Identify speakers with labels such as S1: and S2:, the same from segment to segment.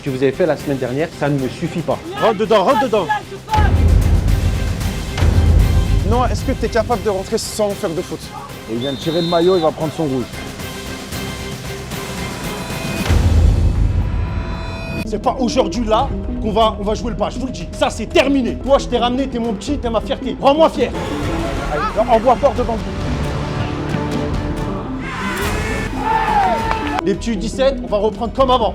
S1: Ce que vous avez fait la semaine dernière, ça ne me suffit pas.
S2: Rentre dedans, rentre dedans. Non, est-ce que tu es capable de rentrer sans faire de faute?
S3: Il vient de tirer le maillot, il va prendre son rouge.
S2: C'est pas aujourd'hui là qu'on va jouer le pas, je vous le dis. Ça c'est terminé. Toi je t'ai ramené, t'es mon petit, t'es ma fierté. Rends-moi fier. Allez, envoie fort devant vous. Les petits U17, on va reprendre comme avant.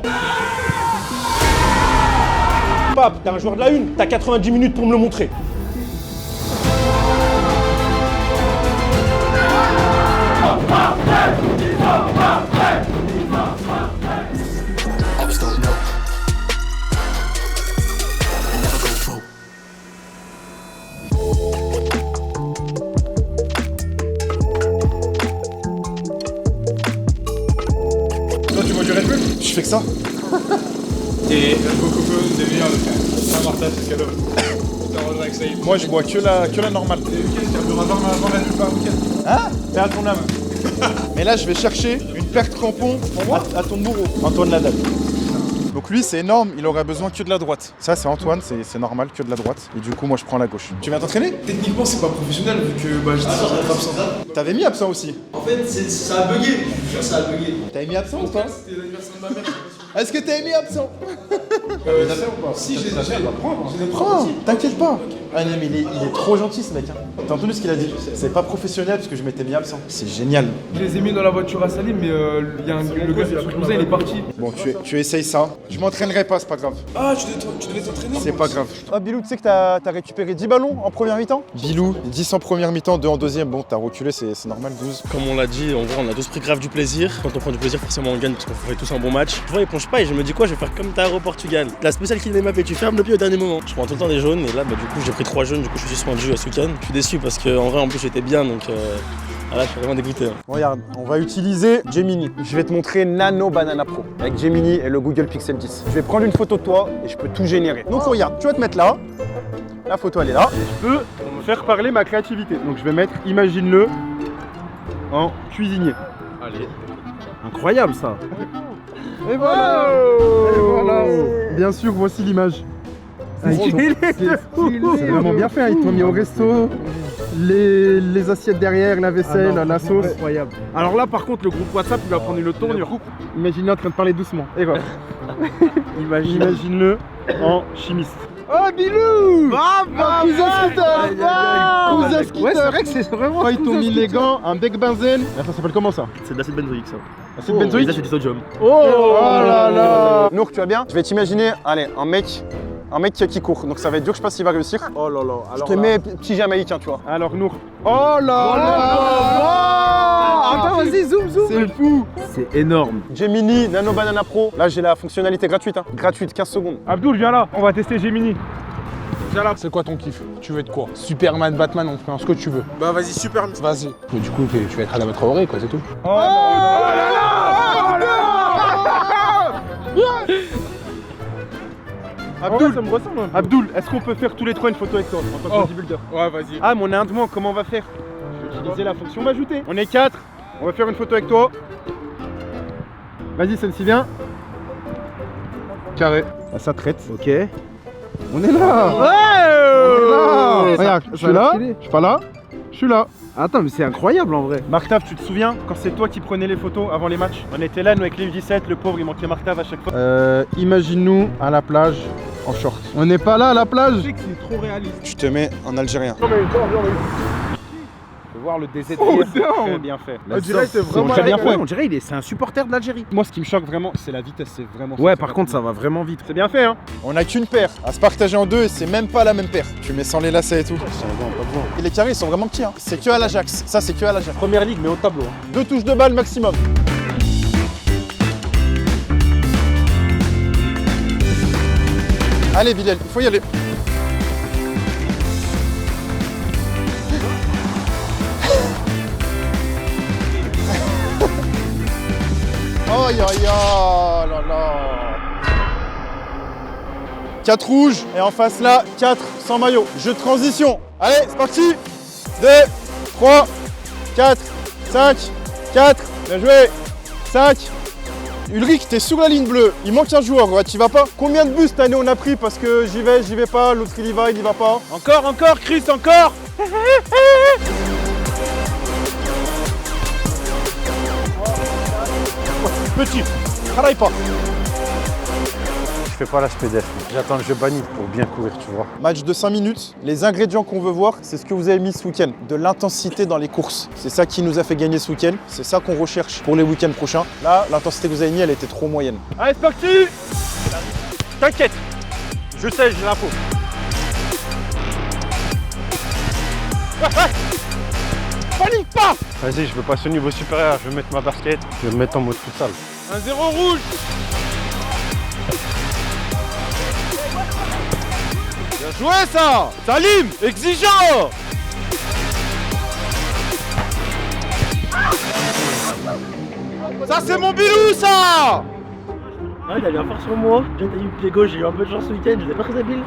S2: Pape, t'es un joueur de la une, t'as 90 minutes pour me le montrer.
S4: Toi, tu bois du Red Bull?
S2: Je fais que ça.
S4: Et le Coco des meilleurs de frère. Saint-Martin, c'est cadeau. Je te rejoins avec Saïd.
S5: Moi, je bois que la normale.
S4: Et le week-end, tu vas avoir Red Bull par week-end.
S2: Hein? Fais à ton âme.
S5: Mais là, je vais chercher une paire de crampons
S2: À ton bourreau. Antoine Nadal.
S5: Donc lui, c'est énorme, il aurait besoin que de la droite. Ça, c'est Antoine, c'est normal, que de la droite. Et du coup, moi, je prends la gauche. Tu viens t'entraîner?
S4: Techniquement, c'est pas professionnel vu que j'étais censé être absent.
S5: T'avais mis absent aussi.
S6: En fait, ça a bugué. Ça a bugué.
S5: T'avais mis absent ou pas?
S4: C'était l'anniversaire de ma mère.
S5: Est-ce que t'avais mis absent?
S4: Si, j'ai
S5: Prends, t'inquiète pas. Ah non, mais il est trop gentil ce mec. Hein. T'as entendu ce qu'il a dit? C'est pas professionnel parce que je m'étais mis absent. C'est génial.
S4: Je les ai mis dans la voiture à Salim, mais le gars qui a pris le il est parti.
S5: Bon, tu essayes ça. Je m'entraînerai pas, c'est pas grave.
S4: Ah, tu devais t'entraîner?
S5: C'est pas grave.
S2: Ah Bilou, tu sais que t'as récupéré 10 ballons en première mi-temps?
S5: Bilou, 10 en première mi-temps, 2 en deuxième. Bon, t'as reculé, c'est normal, 12.
S7: Comme on l'a dit, en vrai, on a tous pris grave du plaisir. Quand on prend du plaisir, forcément, on gagne parce qu'on fait tous un bon match. Je vois, il penche pas et je me dis quoi, je vais faire comme t'as au Portugal. La spéciale Kylian Mbappé, tu fermes le pied au dernier moment. Je prends tout le temps des jaunes et là, du coup, j'ai pris 3 jaunes, du coup, je suis suspendu ce week-end. Je suis déçu parce qu'en vrai, en plus, j'étais bien donc. Là, je suis vraiment dégoûté.
S2: Regarde, on va utiliser Gemini. Je vais te montrer Nano Banana Pro avec Gemini et le Google Pixel 10. Je vais prendre une photo de toi et je peux tout générer. Donc regarde, tu vas te mettre là. La photo elle est là. Et je peux faire parler ma créativité. Donc je vais mettre, imagine-le, en cuisinier.
S3: Allez. Incroyable ça.
S2: Et voilà. Et voilà. Bien sûr, voici l'image. C'est vraiment bien fait, ils t'ont mis au resto, les assiettes derrière, la vaisselle, la sauce.
S3: Incroyable. Alors là par contre le groupe WhatsApp il va prendre une tournure.
S2: Imagine-le en train de parler doucement. Et voilà. Imagine-le en chimiste. Oh Bilou! Cousin Skitter! Cousin Skitter!
S3: Ouais c'est vrai que c'est vraiment.
S2: Quand ils t'ont mis les gants, un bec benzène. Ça s'appelle comment ça?
S7: C'est de l'acide benzoïque, ça.
S2: Acide benzoïque?
S7: Là, c'est du sodium.
S2: Oh là là! Nour, tu vas bien? Je vais t'imaginer, allez, un mec qui court, donc ça va être dur, je sais pas s'il va réussir.
S3: Oh là là.
S2: Je te mets petit jamaïcain, tu vois. Alors Nour. Oh là là!
S3: Attends vas-y zoom.
S2: C'est fou!
S3: C'est énorme.
S2: Gemini Nano Banana Pro. Là j'ai la fonctionnalité gratuite, gratuite, 15 secondes.
S8: Abdoul, viens là, on va tester Gemini.
S2: Viens là.
S8: C'est quoi ton kiff? Tu veux être quoi? Superman, Batman, on fait ce que tu veux.
S4: Bah, vas-y, super.
S8: Vas-y. Mais du coup, tu vas être à la Traoré, quoi, c'est tout.
S2: Oh là là! Abdoul, ça me ressemble. Abdoul, est-ce qu'on peut faire tous les trois une photo avec toi en tant que bodybuilder?
S4: Ouais, vas-y.
S2: Ah, mais on est un de moins, comment on va faire? Je vais utiliser la fonction m'ajouter. On est 4, on va faire une photo avec toi. Vas-y, celle-ci vient. Carré. Ah, ça traite.
S3: Ok.
S2: On est là.
S3: Ouais.
S2: Regarde, je suis là, je suis pas là, je suis là.
S3: Attends mais c'est incroyable en vrai.
S2: Martav, tu te souviens quand c'est toi qui prenais les photos avant les matchs? On était là, nous avec les U17, le pauvre, il manquait Martav à chaque fois. Imagine-nous à la plage en short. On n'est pas là à la plage.
S4: Je sais que c'est trop réaliste.
S5: Je te mets en algérien.
S2: Je peux voir le DZ. Très bien fait.
S4: On dirait que c'est vraiment
S2: très bien fait.
S3: On dirait c'est un supporter de l'Algérie.
S2: Moi, ce qui me choque vraiment, c'est la vitesse, c'est vraiment.
S3: Ouais par contre ça va vraiment vite.
S2: C'est bien fait, hein.
S5: On a qu'une paire à se partager en deux et c'est même pas la même paire. Tu mets sans les lacets et tout. Et les carrés ils sont vraiment petits. Hein. C'est que à l'Ajax. Ça c'est que à l'Ajax.
S2: Première ligue, mais au tableau.
S5: 2 touches de balle maximum. Allez Bilal, il faut y aller. Oh ya ya là là. 4 rouges et en face là 4 sans maillot. Jeu de transition. Allez, c'est parti. 2, 3, 4, 5, 4. Bien joué. 5, Ulrich, t'es sur la ligne bleue. Il manque un joueur, ouais, t'y vas pas? Combien de buts cette année on a pris parce que j'y vais pas, l'autre il y va pas?
S3: Encore, Chris, encore.
S2: Petit, travaille pas.
S1: Je fais pas l'aspect def. J'attends le jeu banni pour bien courir, tu vois.
S5: Match de 5 minutes. Les ingrédients qu'on veut voir, c'est ce que vous avez mis ce week-end. De l'intensité dans les courses. C'est ça qui nous a fait gagner ce week-end. C'est ça qu'on recherche pour les week-ends prochains. Là, l'intensité que vous avez mis, elle était trop moyenne.
S2: Allez, c'est parti. T'inquiète, je sais, j'ai l'info. Panique pas.
S1: Vas-y, je veux passer au niveau supérieur. Je vais mettre ma basket. Je vais me mettre en mode futsal.
S2: 1-0 rouge. Bien joué ça. Salim, exigeant. Ça c'est mon bilou ça.
S7: Ah, il a bien fort sur moi. J'ai eu le pied gauche, j'ai eu un peu de chance ce week-end, j'étais pas très habile.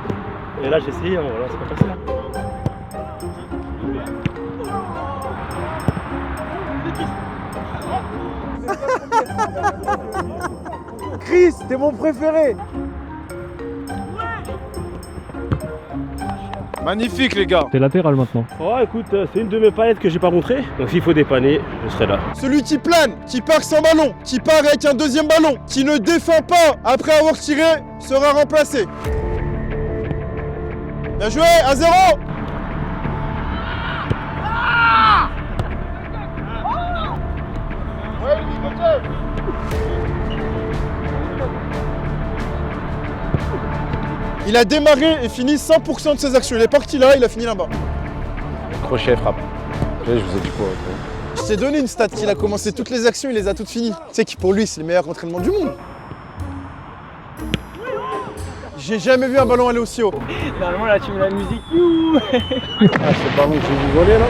S7: Et là, j'ai essayé, hein, voilà, c'est pas facile.
S2: Chris, t'es mon préféré. Magnifique les gars.
S9: T'es latéral maintenant.
S7: Oh, écoute, c'est une de mes palettes que j'ai pas montré. Donc, s'il faut dépanner, je serai là.
S5: Celui qui plane, qui part sans ballon, qui part avec un deuxième ballon, qui ne défend pas après avoir tiré, sera remplacé. Bien joué, 1-0. Il a démarré et fini 100% de ses actions. Il est parti là, il a fini là-bas.
S1: Crochet, frappe. Je vous ai dit quoi
S5: Je t'ai donné une stat qu'il a commencé toutes les actions, il les a toutes finies. Tu sais que pour lui, c'est le meilleur entraînement du monde. J'ai jamais vu un ballon aller aussi haut.
S7: Normalement, là, tu mets la musique.
S1: Ah, c'est le ballon que j'ai vu voler là.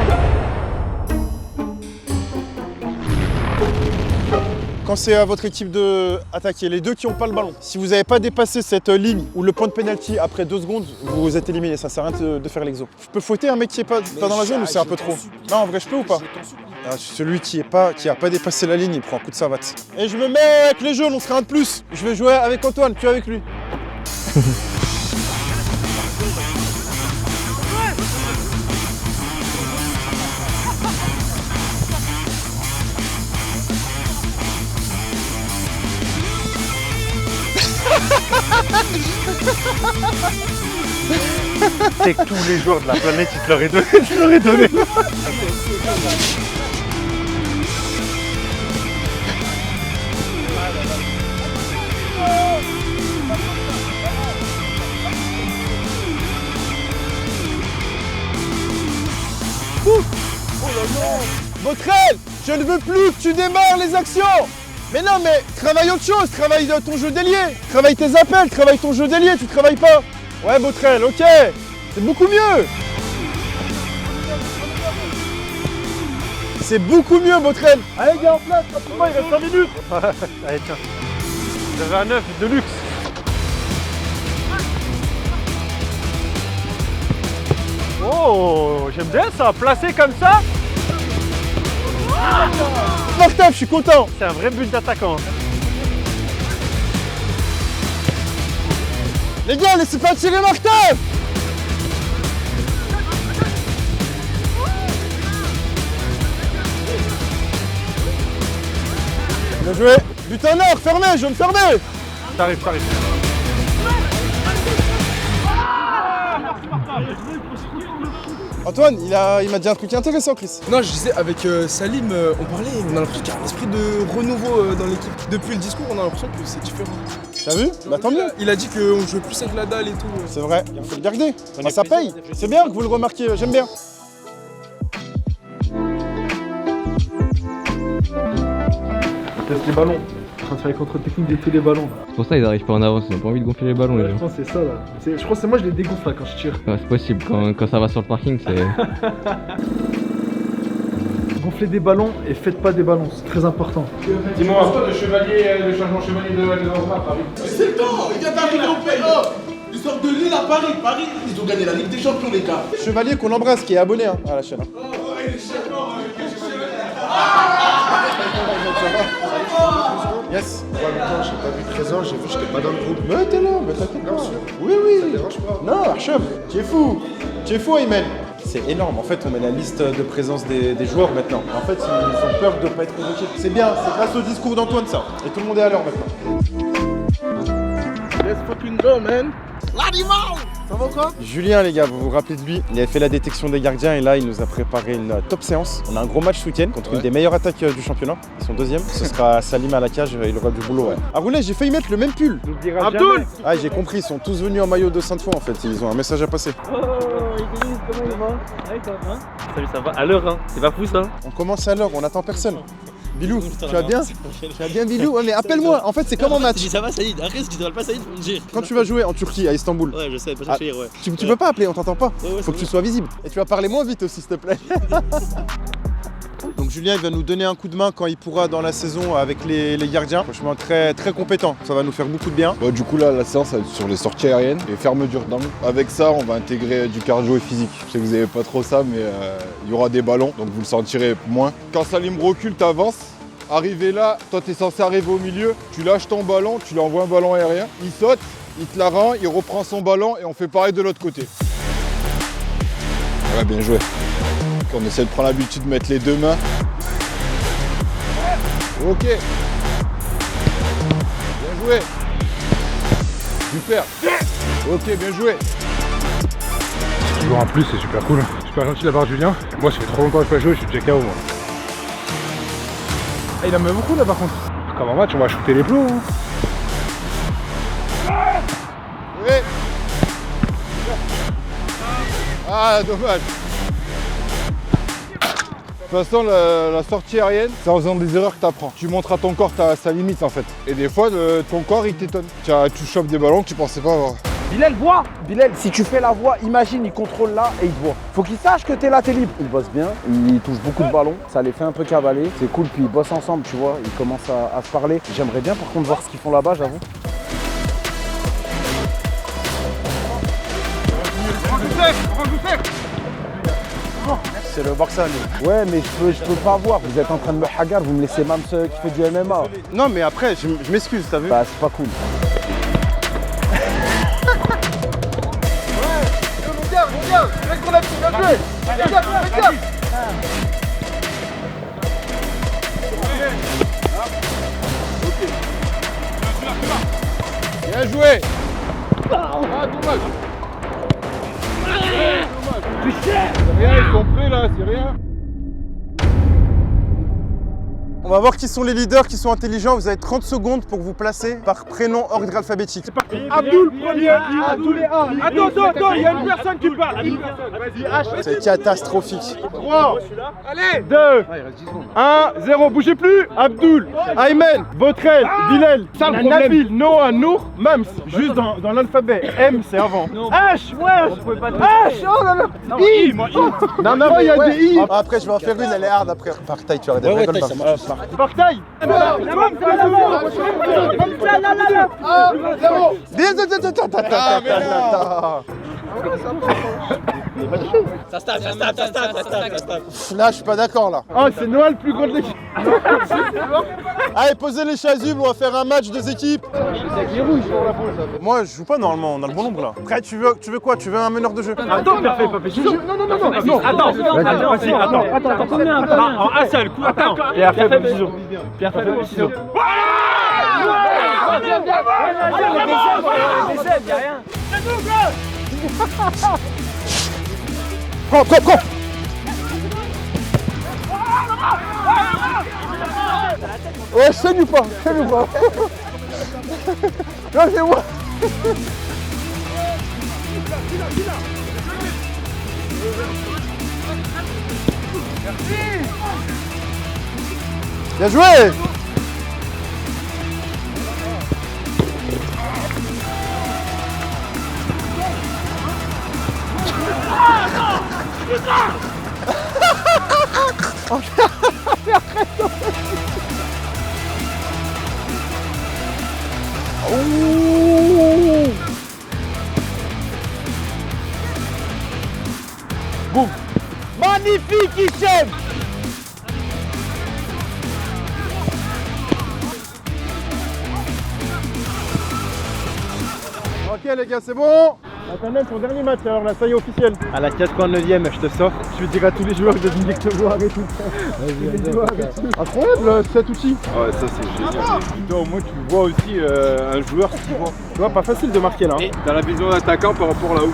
S5: Quand c'est à votre équipe de attaquer, les deux qui n'ont pas le ballon. Si vous n'avez pas dépassé cette ligne ou le point de pénalty après 2 secondes, vous êtes éliminé. Ça sert à rien de faire l'exo. Je peux fouetter un mec qui est pas dans la zone ou c'est un peu trop? Non, en vrai, je peux ou pas? Ah, celui qui a pas dépassé la ligne, il prend un coup de savate. Et je me mets avec les jaunes, on sera un de plus. Je vais jouer avec Antoine, tu es avec lui.
S1: C'est que tous les joueurs de la planète, ils te l'auraient donné. Je te l'aurais donné.
S5: Botrel, je ne veux plus que tu démarres les actions. Mais non, mais travaille autre chose, travaille ton jeu d'ailier. Travaille tes appels, travaille ton jeu d'ailier, tu travailles pas. Ouais, Botrel, ok, c'est beaucoup mieux. C'est beaucoup mieux, Botrel. Allez, gars, en place, rapidement, il reste 5 minutes.
S1: Allez, tiens. Vous avez un 9 de luxe. Oh, j'aime bien ça, placé comme ça.
S5: Martin, je suis content.
S1: C'est un vrai but d'attaquant.
S5: Les gars, laissez pas tirer Martin. Bien joué. But en or, fermé, je vais me fermer.
S1: T'arrives.
S5: Antoine, il m'a dit un truc intéressant, Chris.
S6: Non, je disais, avec Salim, on parlait, on a l'impression qu'il y a un esprit de renouveau dans l'équipe. Depuis le discours, on a l'impression que c'est différent.
S5: T'as vu? Bah tant mieux.
S6: Il a dit qu'on jouait plus avec la dalle et tout.
S5: C'est vrai, il faut le garder. Bah, ça paye. C'est bien que vous le remarquiez, j'aime bien.
S9: Teste les ballons. En train de faire les contre-techniques de tous les ballons.
S10: C'est pour ça qu'ils arrivent pas en avance, ils ont pas envie de gonfler les ballons les
S9: Je
S10: gens.
S9: pense que c'est ça là. Je crois que c'est moi je les dégonfle là quand je tire.
S10: Ouais, c'est possible, quand ça va sur le parking c'est...
S9: Gonflez des ballons et faites pas des ballons, c'est très important.
S4: Dis-moi, le changement chevalier de l'Europe à Paris.
S11: C'est le temps, il vient d'arriver au PA. Ils sortent de Lille à Paris. Paris, ils ont gagné la Ligue des Champions, les gars.
S5: Chevalier qu'on embrasse, qui est abonné hein, à la chaîne. Yes.
S6: J'ai pas vu Trésor, j'ai vu que j'étais pas dans le groupe.
S5: Mais t'es là, mais t'inquiète pas. Oui,
S6: Ça
S5: oui.
S6: te dérange pas.
S5: Non, Archam, tu es fou. Tu es fou, Ayman. C'est énorme. En fait, on met la liste de présence des joueurs maintenant. En fait, ils ont peur de ne pas être convoqués. C'est bien, c'est grâce au discours d'Antoine, ça. Et tout le monde est à l'heure maintenant.
S3: Let's fucking go, man.
S5: Ça va quoi? Julien, les gars, vous vous rappelez de lui? Il avait fait la détection des gardiens et là, il nous a préparé une top séance. On a un gros match ce week-end contre une des meilleures attaques du championnat. Ils sont deuxième. Ce sera Salim à la cage, il aura du boulot. Ouais. Ah, Roulé, j'ai failli mettre le même pull.
S3: Abdul.
S5: Ah, j'ai compris, ils sont tous venus en maillot de Sainte-Foy en fait. Ils ont un message à passer.
S12: Oh, Idriss, comment il va? Ouais, ça va. Salut, ça va? À l'heure, hein? C'est pas fou ça?
S5: On commence à l'heure, on attend personne. Bilou, tu vas bien? Tu vas bien, Bilou? Ouais, mais appelle-moi. En fait, c'est comme un match.
S7: Tu dis ça va, Saïd. Arrête, si tu t'appelles pas Saïd, faut me dire.
S5: Quand tu vas jouer en Turquie, à Istanbul,
S7: Ouais, je sais, pas chercher, ouais.
S5: tu peux pas appeler, on t'entend pas.
S7: Ouais,
S5: Faut que tu sois visible. Et tu vas parler moins vite aussi, s'il te plaît. Donc Julien, il va nous donner un coup de main quand il pourra dans la saison avec les gardiens. Franchement, très très compétent. Ça va nous faire beaucoup de bien.
S13: Bon, du coup, là, la séance, elle est sur les sorties aériennes et fermeture d'angle. Avec ça, on va intégrer du cardio et physique. Je sais que vous n'avez pas trop ça, mais il y aura des ballons, donc vous le sentirez moins. Quand Salim recule, t'avances. Arrivé là, toi, t'es censé arriver au milieu. Tu lâches ton ballon, tu lui envoies un ballon aérien. Il saute, il te la rend, il reprend son ballon et on fait pareil de l'autre côté. Ouais, bien joué. On essaie de prendre l'habitude de mettre les deux mains. Ok. Bien joué. Super. Ok, bien joué.
S8: Toujours un plus, c'est super cool. Super gentil de la part de Julien. Moi, ça fait trop longtemps que je n'ai pas joué, je suis déjà KO moi. Ah, il en met beaucoup là par contre. Comme en match, on va shooter les plots. Hein.
S13: Oui. Ah, dommage. De toute façon, la sortie aérienne, c'est en faisant des erreurs que tu apprends. Tu montres à ton corps sa limite en fait. Et des fois, ton corps, il t'étonne. Tu chopes des ballons que tu pensais pas avoir.
S3: Bilal, voix. Bilal, si tu fais la voix, imagine, il contrôle là et il te voit. Faut qu'il sache que t'es là, t'es libre.
S2: Ils bossent bien, ils touchent beaucoup de ballons, ça les fait un peu cavaler. C'est cool, puis ils bossent ensemble, tu vois, ils commencent à se parler. J'aimerais bien par contre voir ce qu'ils font là-bas, j'avoue.
S5: C'est le Barça, lui.
S2: Ouais, mais je peux pas voir. Vous êtes en train de me hagar, vous me laissez Mams qui fait du MMA.
S5: Non, mais après, je m'excuse, t'as vu?
S2: Bah, c'est pas cool.
S13: Bien joué. Ah, dommage. C'est rien, ils sont prêts là, c'est rien.
S5: On va voir qui sont les leaders, qui sont intelligents. Vous avez 30 secondes pour vous placer par prénom ordre alphabétique. C'est parti.
S3: Abdul, premier. Abdul et A. Attends, il y a une personne qui parle. Vas-y,
S5: C'est catastrophique.
S3: 3. Allez. 2. 1, 0. Bougez plus. Abdul, Ayman, Botrel, Bilal, Nabil, Noah, Nour, Mams. Juste dans l'alphabet. M, c'est avant. H, ouais. H, oh là là. I. Non, il y a des I.
S5: Après, je vais en faire une, elle est hard après. Par taille, tu aurais des vrais
S3: Bartaille.
S7: Ça stack.
S5: Là, je suis pas d'accord là.
S3: Oh, c'est Noah le plus gros de l'équipe.
S5: Allez, posez les chasubles, on va faire un match des équipes. Moi, je joue pas normalement, on a le bon nombre là. Après, tu veux quoi? Tu veux un meneur de jeu?
S3: Attends, Pierre, fais pas pécho. Non. Attends. Combien? En un seul coup, attends. Pierre, fais pas ciseaux. Pierre, fais pas ciseaux.
S5: Prends. Ouais, je saigne ou pas? Non, c'est moi. Bien joué.
S3: Boum. Magnifique, Hichem.
S2: Ok les gars, c'est bon. Nathanaël, ton dernier match alors là, ça y est officiel.
S3: À la 89e, je te sors. Je vais dire à tous les joueurs de venir te voir et tout ça.
S2: Incroyable cet outil.
S3: Ouais, ça c'est génial. Toi, au moins, tu vois aussi un joueur qui voit.
S2: Tu vois, pas facile de marquer là. Hein.
S3: T'as la vision d'attaquant par rapport là-haut.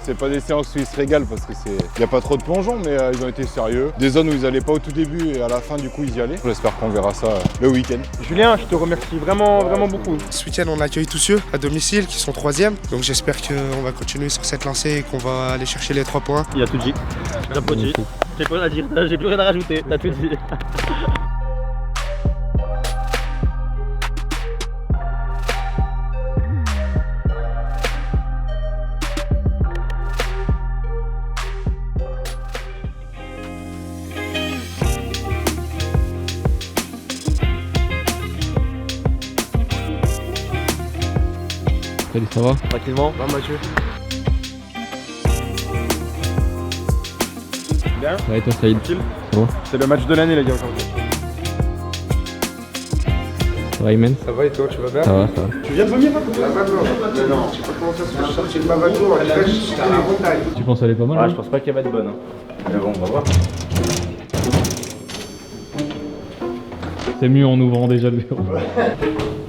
S13: C'est pas des séances où ils se régalent parce que y a pas trop de plongeons, mais ils ont été sérieux. Des zones où ils allaient pas au tout début et à la fin du coup ils y allaient. J'espère qu'on verra ça le week-end.
S2: Julien, je te remercie vraiment beaucoup.
S14: Ce week-end on accueille tous ceux à domicile qui sont 3e. Donc j'espère qu'on va continuer sur cette lancée et qu'on va aller chercher les 3 points.
S12: Il a tout dit. J'applaudis. J'ai plus rien à dire, j'ai plus rien à rajouter. T'as tout dit.
S10: Salut, ça va?
S12: Tranquillement.
S2: Va Mathieu.
S10: Bien. Ça va et toi, Saïd? Ça va?
S2: C'est le match de l'année les gars aujourd'hui.
S10: Ça va, Imen?
S6: Ça va et toi, tu vas bien?
S10: Ça va, ça va.
S2: Tu viens de vomir là?
S6: La Vavlo. Mais non, je sais pas comment ça se fait. Je sortais de ma Vavlo, elle est fraîche, c'était la montagne.
S10: Tu penses qu'elle est pas mal?
S12: Ah, je pense pas qu'elle va être bonne. Mais bon, on va voir.
S10: C'est mieux en ouvrant déjà le bureau.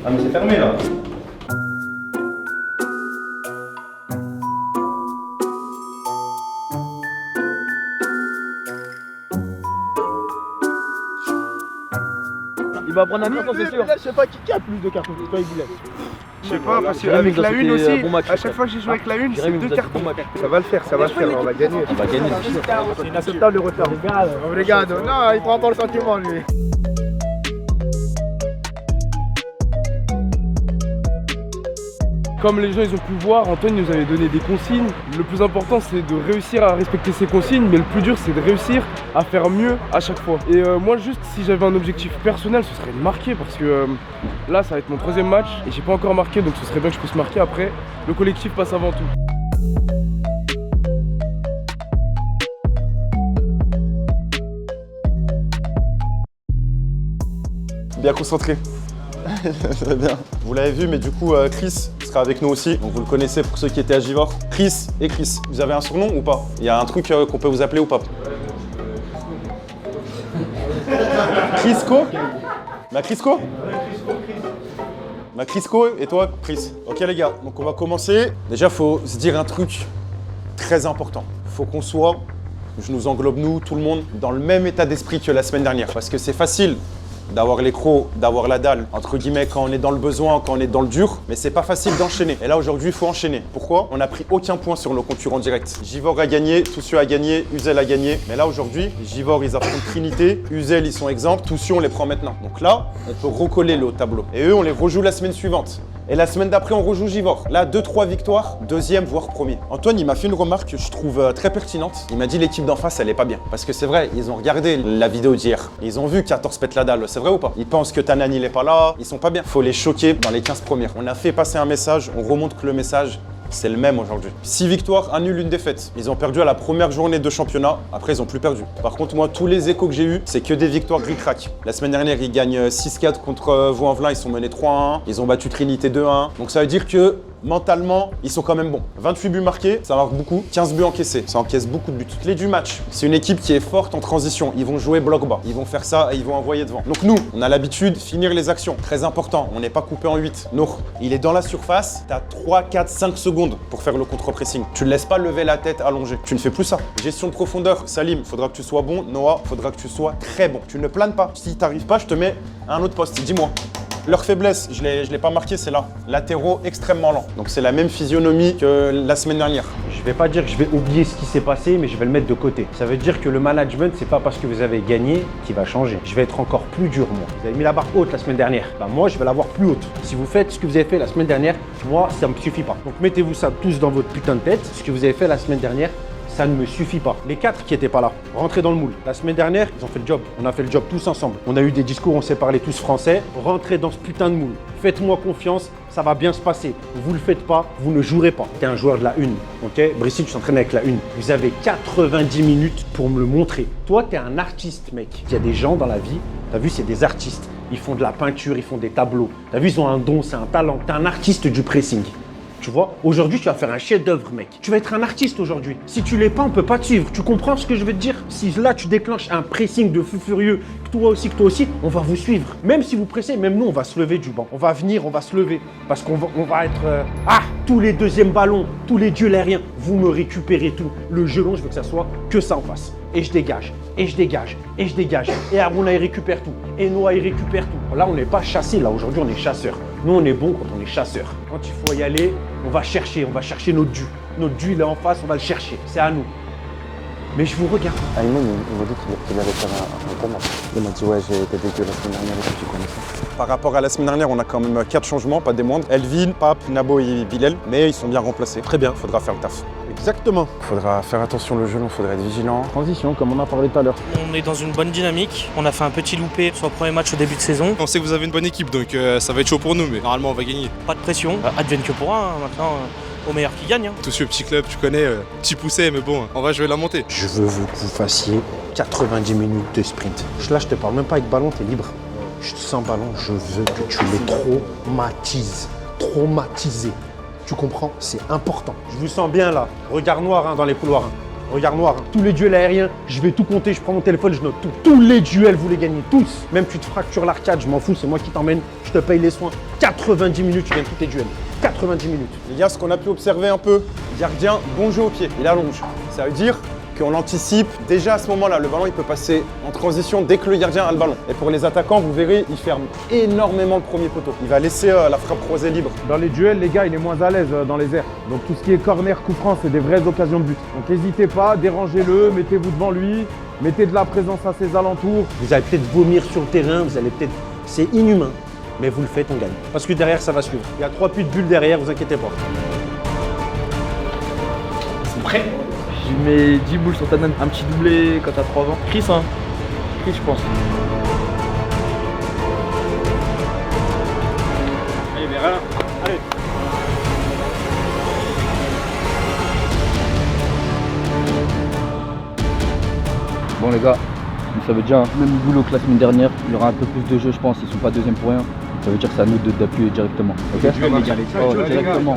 S12: Ah, mais c'est fermé là. Il va prendre un carton, c'est sûr.
S2: Je sais pas qui a plus de cartons, c'est toi et Goulet.
S6: Je sais pas, parce qu'avec la une aussi, à chaque fois que j'ai joué avec la une, c'est 2 cartons. Ça va le faire, on va gagner.
S12: Il va gagner.
S2: C'est inacceptable le retard.
S6: Obrigado. Non, il prend pas le sentiment lui.
S9: Comme les gens ils ont pu voir, Antoine nous avait donné des consignes. Le plus important c'est de réussir à respecter ces consignes, mais le plus dur c'est de réussir à faire mieux à chaque fois. Et moi juste si j'avais un objectif personnel ce serait de marquer parce que là ça va être mon 3e match et j'ai pas encore marqué donc ce serait bien que je puisse marquer après. Le collectif passe avant tout.
S2: Bien concentré. Très bien. Vous l'avez vu, mais du coup, Chris sera avec nous aussi. Donc vous le connaissez pour ceux qui étaient à Givors. Chris et Chris, vous avez un surnom ou pas? Il y a un truc qu'on peut vous appeler ou pas? Chrisco? Ma Crisco? Ma Crisco et toi, Chris. Ok les gars, donc on va commencer. Déjà, faut se dire un truc très important. Faut qu'on soit, je nous englobe nous, tout le monde, dans le même état d'esprit que la semaine dernière. Parce que c'est facile d'avoir les crocs, d'avoir la dalle, entre guillemets, quand on est dans le besoin, quand on est dans le dur, mais c'est pas facile d'enchaîner. Et là, aujourd'hui, il faut enchaîner. Pourquoi? On n'a pris aucun point sur nos concurrents directs. Givors a gagné, Toussio a gagné, Uzel a gagné. Mais là, aujourd'hui, Givors, ils affrontent Trinité, Uzel, ils sont exempts, Toussio, on les prend maintenant. Donc là, on peut recoller le tableau. Et eux, on les rejoue la semaine suivante. Et la semaine d'après, on rejoue Givors. Là, 2-3 victoires, 2e, voire 1er. Antoine, il m'a fait une remarque que je trouve très pertinente. Il m'a dit l'équipe d'en face, elle est pas bien. Parce que c'est vrai, ils ont regardé la vidéo d'hier. Ils ont vu 14 pète la dalle, c'est vrai ou pas? Ils pensent que Tanan, il est pas là, ils sont pas bien. Faut les choquer dans les 15 premières. On a fait passer un message, on remonte que le message, c'est le même aujourd'hui. 6 victoires, 1 nul, 1 défaite. Ils ont perdu à la première journée de championnat, après ils ont plus perdu. Par contre, moi, tous les échos que j'ai eus, c'est que des victoires ric-rac. La semaine dernière, ils gagnent 6-4 contre Vaux-en-Velin, ils sont menés 3-1. Ils ont battu Trinité 2-1. Donc ça veut dire que mentalement, ils sont quand même bons. 28 buts marqués, ça marque beaucoup. 15 buts encaissés, ça encaisse beaucoup de buts. Clé du match, c'est une équipe qui est forte en transition. Ils vont jouer bloc bas, ils vont faire ça et ils vont envoyer devant. Donc nous, on a l'habitude de finir les actions. Très important, on n'est pas coupé en 8. Nour, il est dans la surface, tu as 3, 4, 5 secondes pour faire le contre-pressing. Tu ne laisses pas lever la tête allongée. Tu ne fais plus ça. Gestion de profondeur, Salim, faudra que tu sois bon. Noah, faudra que tu sois très bon. Tu ne planes pas. Si tu n'arrives pas, je te mets à un autre poste. Dis-moi. Leur faiblesse, je l'ai pas marqué, c'est là. Latéraux extrêmement lents. Donc c'est la même physionomie que la semaine dernière.
S1: Je vais pas dire que je vais oublier ce qui s'est passé, mais je vais le mettre de côté. Ça veut dire que le management, c'est pas parce que vous avez gagné qu'il va changer. Je vais être encore plus dur, moi. Vous avez mis la barre haute la semaine dernière. Bah moi, je vais l'avoir plus haute. Si vous faites ce que vous avez fait la semaine dernière, moi, ça me suffit pas. Donc mettez-vous ça tous dans votre putain de tête. Ce que vous avez fait la semaine dernière, ça ne me suffit pas. Les 4 qui n'étaient pas là, rentrez dans le moule. La semaine dernière, ils ont fait le job. On a fait le job tous ensemble. On a eu des discours, on s'est parlé tous français. Rentrez dans ce putain de moule. Faites-moi confiance, ça va bien se passer. Vous le faites pas, vous ne jouerez pas. T'es un joueur de la 1, ok? Brissi, tu t'entraînes avec la 1. Vous avez 90 minutes pour me le montrer. Toi, t'es un artiste, mec. Il y a des gens dans la vie, t'as vu, c'est des artistes. Ils font de la peinture, ils font des tableaux. T'as vu, ils ont un don, c'est un talent. T'es un artiste du pressing. Tu vois, aujourd'hui, tu vas faire un chef-d'œuvre, mec. Tu vas être un artiste aujourd'hui. Si tu l'es pas, on peut pas te suivre. Tu comprends ce que je veux te dire? Si là, tu déclenches un pressing de fou furieux, que toi aussi, on va vous suivre. Même si vous pressez, même nous, on va se lever du banc. On va venir, on va se lever. Parce qu'on va être... tous les deuxièmes ballons, tous les duels aériens, vous me récupérez tout. Le jeu long, je veux que ça soit que ça en face. Et je dégage, et je dégage, et je dégage. Et Aruna, il récupère tout. Et Noah, il récupère tout. Là, on n'est pas chassé. Là, aujourd'hui, on est chasseurs. Nous, on est bon quand on est chasseurs. Quand il faut y aller, on va chercher notre dû. Notre dû, il est en face, on va le chercher. C'est à nous. Mais je vous regarde.
S2: Ayman, il m'a dit qu'il allait faire un combat. Il m'a dit, ouais, j'ai été dégueu la semaine dernière et que tu connais ça. Par rapport à la semaine dernière, on a quand même 4 changements, pas des moindres. Elvin, Pape, Nabo et Bilal, mais ils sont bien remplacés. Très bien, faudra faire le taf.
S1: Exactement.
S2: Faudra faire attention le genou, faudra être vigilant. Transition, comme on a parlé tout à l'heure.
S15: On est dans une bonne dynamique. On a fait un petit loupé sur le premier match au début de saison.
S16: On sait que vous avez une bonne équipe, donc ça va être chaud pour nous, mais normalement on va gagner.
S15: Pas de pression, advienne que pourra, maintenant au meilleur qui gagne.
S16: Tout ce petit club, tu connais, petit poussé, mais bon, on va jouer la montée.
S1: Je veux que vous fassiez 90 minutes de sprint. Là, je te parle même pas avec ballon, t'es libre. Je te sens ballon, je veux que tu les traumatisé. Tu comprends? C'est important. Je vous sens bien là. Regard noir dans les couloirs. Regard noir. Tous les duels aériens, je vais tout compter, je prends mon téléphone, je note tout. Tous les duels, vous les gagnez tous. Même tu te fractures l'arcade, je m'en fous, c'est moi qui t'emmène, je te paye les soins. 90 minutes, tu gagnes tous tes duels. 90 minutes.
S5: Les gars, ce qu'on a pu observer un peu, gardien, bon jeu au pied, il allonge. Ça veut dire qu'on anticipe. Déjà à ce moment-là, le ballon il peut passer en transition dès que le gardien a le ballon. Et pour les attaquants, vous verrez, il ferme énormément le premier poteau. Il va laisser la frappe croisée libre.
S3: Dans les duels, les gars, il est moins à l'aise dans les airs. Donc tout ce qui est corner, coup franc, c'est des vraies occasions de but. Donc n'hésitez pas, dérangez-le, mettez-vous devant lui, mettez de la présence à ses alentours.
S1: Vous allez peut-être vomir sur le terrain, vous allez peut-être... C'est inhumain, mais vous le faites, on gagne. Parce que derrière, ça va suivre. Il y a 3 puits de bulles derrière, vous inquiétez pas.
S12: C'est prêt. Je mets 10 boules sur ta nane. Un petit doublé quand t'as 3 ans. Chris, hein. Chris, je pense.
S3: Allez, Vera, allez.
S17: Bon les gars, vous savez déjà, même boulot que la semaine dernière, il y aura un peu plus de jeu je pense, ils sont pas deuxième pour rien. Ça veut dire que c'est à nous d'appuyer directement. Ok, directement.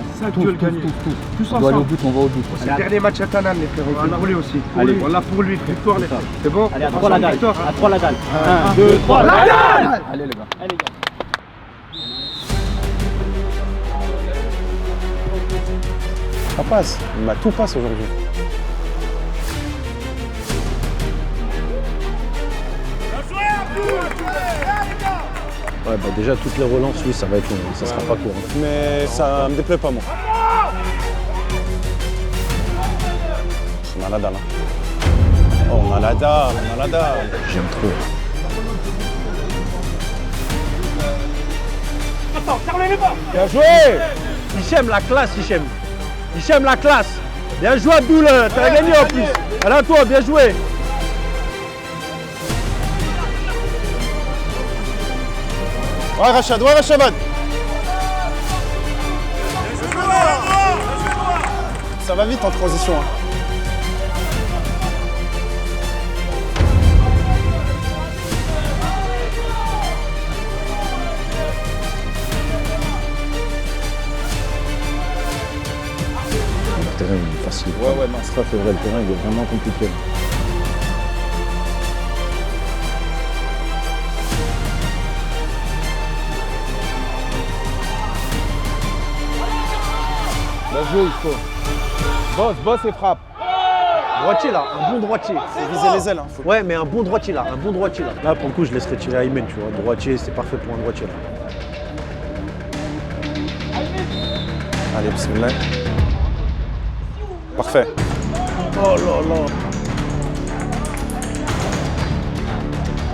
S17: Tous on doit aller au but, on va au but.
S3: C'est le dernier match à Tanan les frères, on va rouler aussi. Allez, on l'a pour lui, victoire les frères. C'est bon?
S12: Allez, à 3 la dalle. À 3 la dalle.
S3: 1, 2, 3, la dalle!
S17: Allez les gars.
S12: Allez les gars.
S2: Ça passe, il m'a tout passe aujourd'hui.
S1: Ouais, bah déjà, toutes les relances, oui, ça va être long, ça sera pas court.
S5: Mais ça me déplaît pas, moi. On a la dalle. Oh, on a la dalle,
S1: J'aime trop.
S3: Attends, fermez-les pas!
S1: Bien joué! Hichem, la classe, Hichem. Hichem, la classe. Bien joué, Abdoul, t'as gagné en plus. Allez à toi, bien joué.
S5: Ouais, Rachabad. Ça va vite en transition. Hein.
S1: Le terrain, il est facile.
S5: Ouais, non.
S1: C'est pas fait vrai, le terrain, il est vraiment compliqué.
S3: Bien joué, il faut. Boss et frappe.
S1: Droitier là, un bon droitier.
S5: C'est viser les ailes. Hein.
S1: Ouais, mais un bon droitier là, Là, pour le coup, je laisserai tirer Ayman, tu vois. Droitier, c'est parfait pour un droitier là.
S5: Allez, bismillah. Parfait.
S1: Oh là là.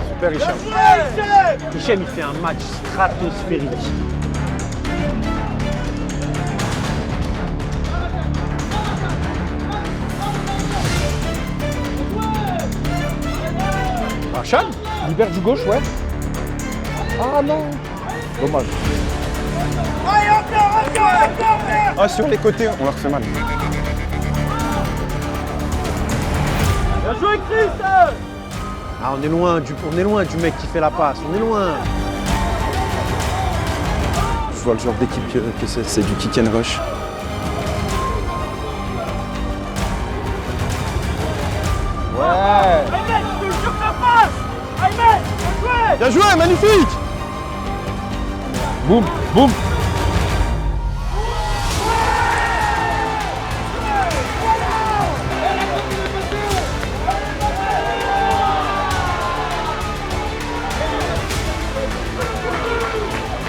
S5: Super, Hichem.
S1: Hichem, il fait un match stratosphérique.
S3: Rachad, libère du gauche, ouais. Ah non. Dommage.
S5: Ah, sur les côtés, on leur fait mal.
S3: Bien joué, Chris!
S1: Ah, on est loin du mec qui fait la passe, on est loin.
S5: Je vois le genre d'équipe que c'est du kick and rush. Bien joué, magnifique.
S3: Boum, boum.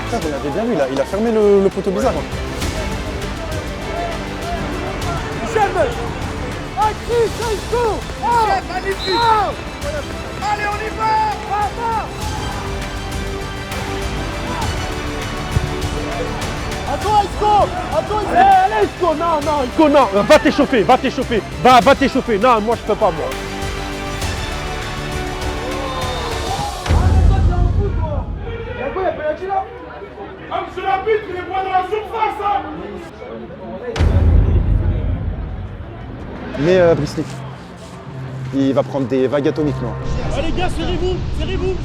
S5: Putain, vous l'avez bien vu, il a fermé le poteau bizarre.
S11: Magnifique. Allez, on y va.
S1: Attends, Isco. Allez, Isco. Non, Isco, non. Va t'échauffer. Va t'échauffer. Non, moi, je peux pas, moi.
S11: Monsieur l'arbitre, il est pas dans la surface, hein.
S5: Mais Brisley, il va prendre des vagues atomiques, non?
S11: Allez, gars, serrez-vous.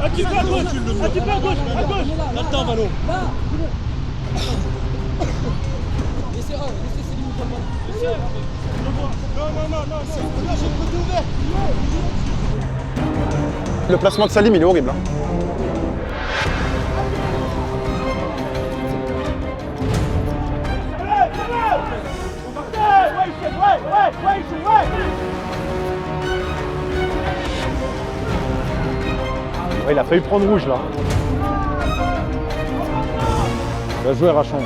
S11: Un petit peu à gauche. À gauche. Là, le ballon. Là. Laissez Céline ou pas. Non. J'ai le côté ouvert.
S5: Le placement de Salim, il est horrible. Hein.
S1: Ouais, il a failli prendre rouge là. Bien joué, Rachon.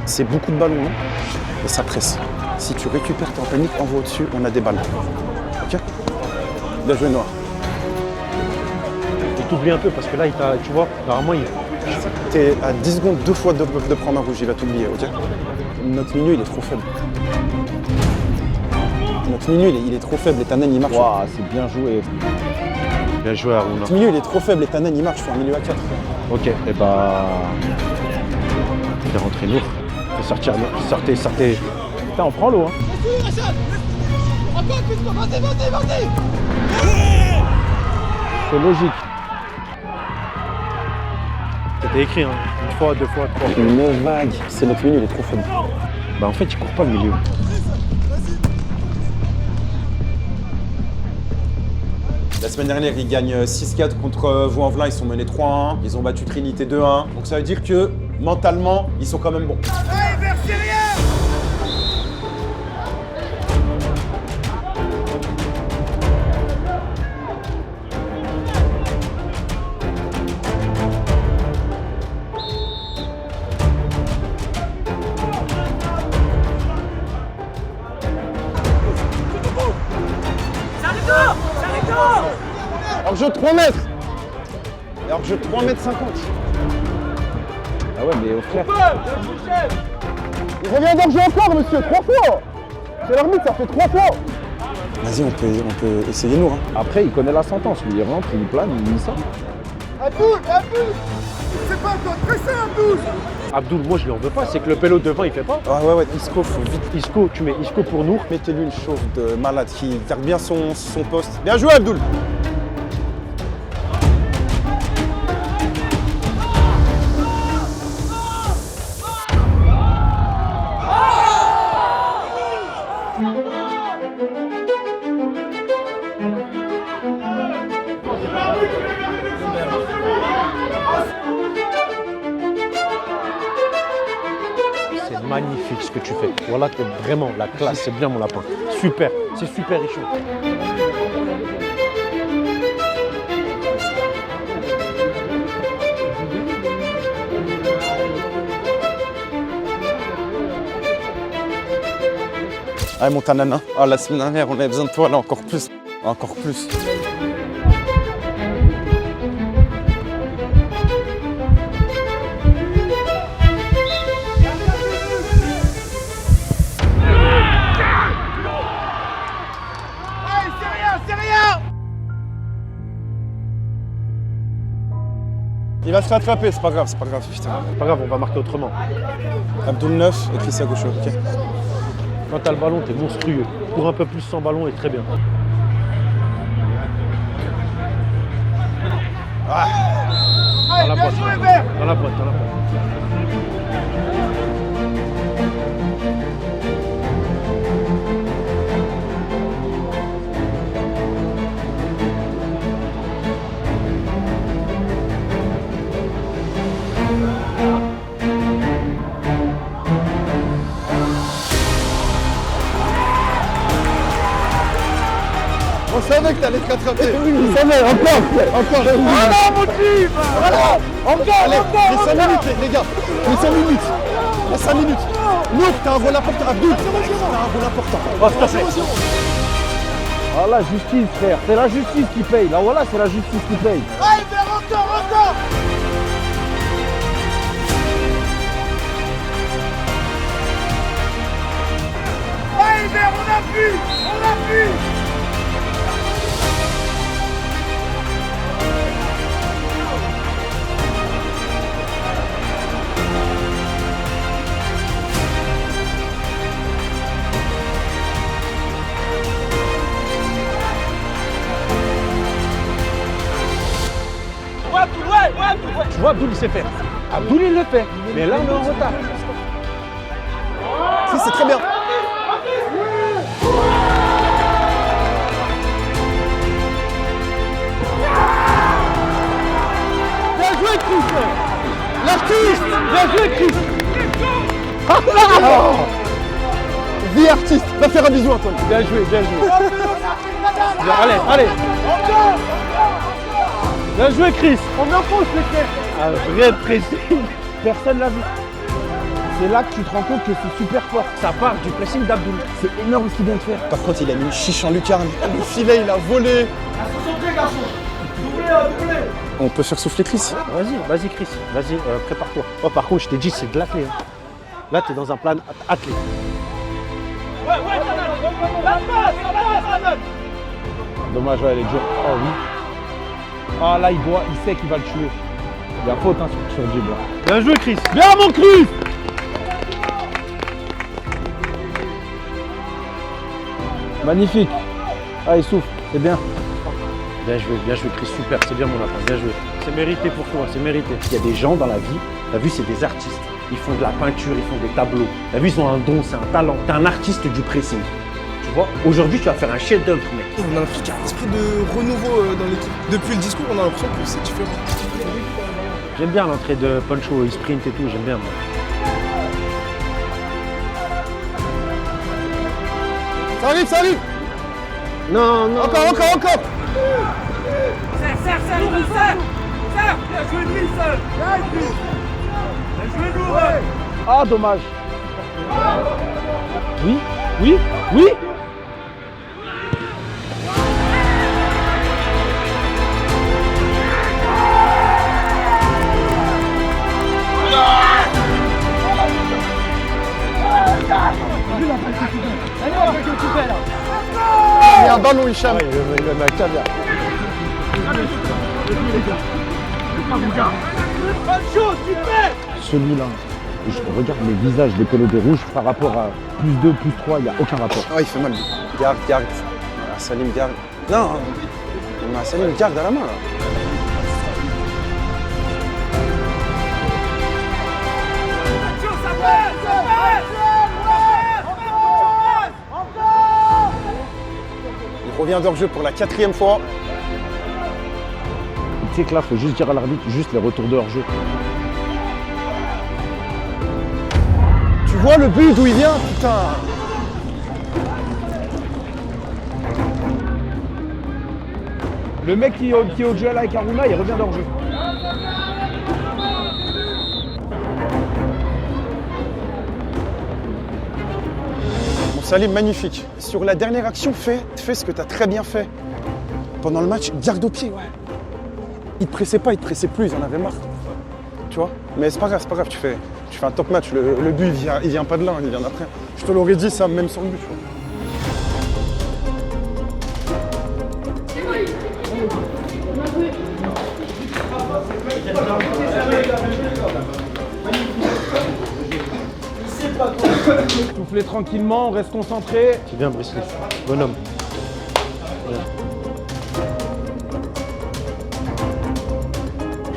S5: C'est beaucoup de ballons, non? Et ça presse. Si tu récupères, t'es en panique, envoie au-dessus, on a des balles. Ok? Bien joué, Noir.
S1: Et t'oublies un peu parce que là, tu vois, normalement,
S5: T'es à 10 secondes, 2 fois de prendre un rouge, il va t'oublier, ok? Notre milieu, il est trop faible. Notre milieu, il est trop faible et Tannen, il marche.
S1: Waouh, c'est bien joué. Bien joué, Harouna.
S5: Notre milieu, il est trop faible et Tannen, il marche, il faut un milieu à 4.
S1: Ok, et bah... Il est rentré lourd. Il faut sortir, sortez. Putain, on prend l'eau, hein.
S11: Vas-y.
S1: C'est logique. C'était écrit, hein. 1 fois, 2 fois, 3 fois.
S5: Une vague. C'est notre milieu, il est trop faible.
S1: Bah en fait, il court pas le milieu.
S5: La semaine dernière, ils gagnent 6-4 contre Vaux-en-Velin, ils sont menés 3-1. Ils ont battu Trinité 2-1. Donc ça veut dire que mentalement, ils sont quand même bons.
S11: Allez, Bercérien.
S5: Alors jeu de 3 mètres. Et alors jeu de 3 mètres 50.
S1: Ah ouais, mais au frère.
S5: Il revient dans le jeu encore, monsieur, 3 fois. C'est l'arbitre, ça fait 3 fois. Vas-y, on peut essayer nous. Hein.
S1: Après, il connaît la sentence. Lui, il rentre, il plane, il sort.
S11: Abdoul. C'est pas encore pressé, Abdoul.
S1: Abdoul, moi je lui en veux pas, c'est que le pélo devant il fait pas.
S5: Ouais, Isco, faut vite.
S1: Isco, tu mets Isco pour nous.
S5: Mettez-lui une chauffe de malade qui garde bien son poste. Bien joué, Abdoul.
S1: C'est magnifique ce que tu fais. Voilà, t'es vraiment la classe, c'est bien mon lapin. Super, c'est super riche.
S5: Allez, mon Tannen, hein. Ah, la semaine dernière, on avait besoin de toi, là, encore plus. Encore plus. Il va se rattraper, c'est pas grave, putain.
S1: C'est pas grave, on va marquer autrement.
S5: Abdoul 9 et Chris à gauche, ok.
S1: Quand t'as le ballon, t'es monstrueux. Cours un peu plus sans ballon et très bien.
S5: Ah.
S1: Dans la pointe. Dans la pointe.
S5: savais que t'allais te rattraper.
S2: Je savais, encore.
S3: Voilà mon team. Voilà. Encore,
S5: Allez,
S3: encore,
S5: les 5 minutes, les gars. Les 5 minutes. Les 5 minutes. Nour, t'as un rôle important. Abdul, t'as un rôle important.
S1: Oh, s'il te plaît.
S2: Ah la justice, frère. C'est la justice qui paye. Là, voilà, c'est la justice qui paye.
S3: Allez, encore. Allez, on appuie.
S1: Tu vois, Abdul, il sait faire. Abdul, il le fait. Mais là, on est en retard.
S5: Si, c'est très bien.
S3: Bien joué, Chris.
S5: L'artiste.
S3: Bien joué, Chris.
S5: Vie artiste. Va faire un bisou, Antoine.
S2: Bien joué.
S3: Bien,
S2: Allez.
S3: Bien joué, Chris. On enfonce les frères.
S2: Un vrai pressing. Personne l'a vu. C'est là que tu te rends compte que c'est super fort.
S1: Ça part du pressing d'Abdul.
S2: C'est énorme ce qu'il vient de faire.
S5: Par contre, il a mis une chiche en lucarne. Le filet, il a volé.
S3: Doublé.
S5: On peut faire souffler Chris.
S1: Vas-y, Chris. Vas-y, prépare-toi. Oh, par contre, je t'ai dit, c'est de l'athlé. Hein. Là, t'es dans un plan athlé.
S3: Ouais, la passe.
S2: Dommage, ouais, elle est dure. Oh oui. Ah là, il sait qu'il va le tuer. Il y a faute hein, sur Jib.
S3: Bien joué, Chris. Bien, mon Chris.
S2: Magnifique. Ah, il souffle, c'est bien.
S1: Bien joué, Chris, super, c'est bien mon enfant, bien joué. C'est mérité pour toi, c'est mérité. Il y a des gens dans la vie, t'as vu, c'est des artistes. Ils font de la peinture, ils font des tableaux. T'as vu, ils ont un don, c'est un talent. T'es un artiste du pressing. Tu vois, aujourd'hui, tu vas faire un chef-d'œuvre, mec.
S6: On a l'impression qu'il y a un esprit de renouveau dans l'équipe. Depuis le discours, on a l'impression que c'est différent.
S1: J'aime bien l'entrée de Poncho, il sprint et tout, j'aime bien moi.
S5: Ça arrive.
S1: Non.
S5: Encore.
S3: Serre. Bien joué, Chris. Bien joué, Nour.
S2: Ah, dommage. Oui.
S5: Il y a un ballon, Hicham.
S2: Le mec, ça vient. Celui-là, je regarde les visages des pelés rouges par rapport à plus 2, plus 3, il n'y a aucun rapport.
S5: Ah, il fait mal. Garde. On a Salim, garde. Non, on a Salim, garde à la main là. Il revient d'hors-jeu pour la 4e fois.
S2: Tu sais que là, il faut juste dire à l'arbitre, juste les retours de hors-jeu.
S5: Tu vois le but d'où il vient, putain.
S2: Le mec qui est au duel avec Aruna, il revient d'hors-jeu.
S5: Bon, Salim, magnifique. Sur la dernière action, fais ce que tu as très bien fait. Pendant le match, garde au pied, ouais. Il te pressait pas, il te pressait plus, il en avait marre. Tu vois. Mais c'est pas grave, tu fais un top match. Le but, il vient pas de là, il vient d'après. Je te l'aurais dit ça, même sans le but, tu vois.
S2: Soufflez tranquillement, on reste concentré.
S1: C'est bien, Brice Lee. Bonhomme. Voilà.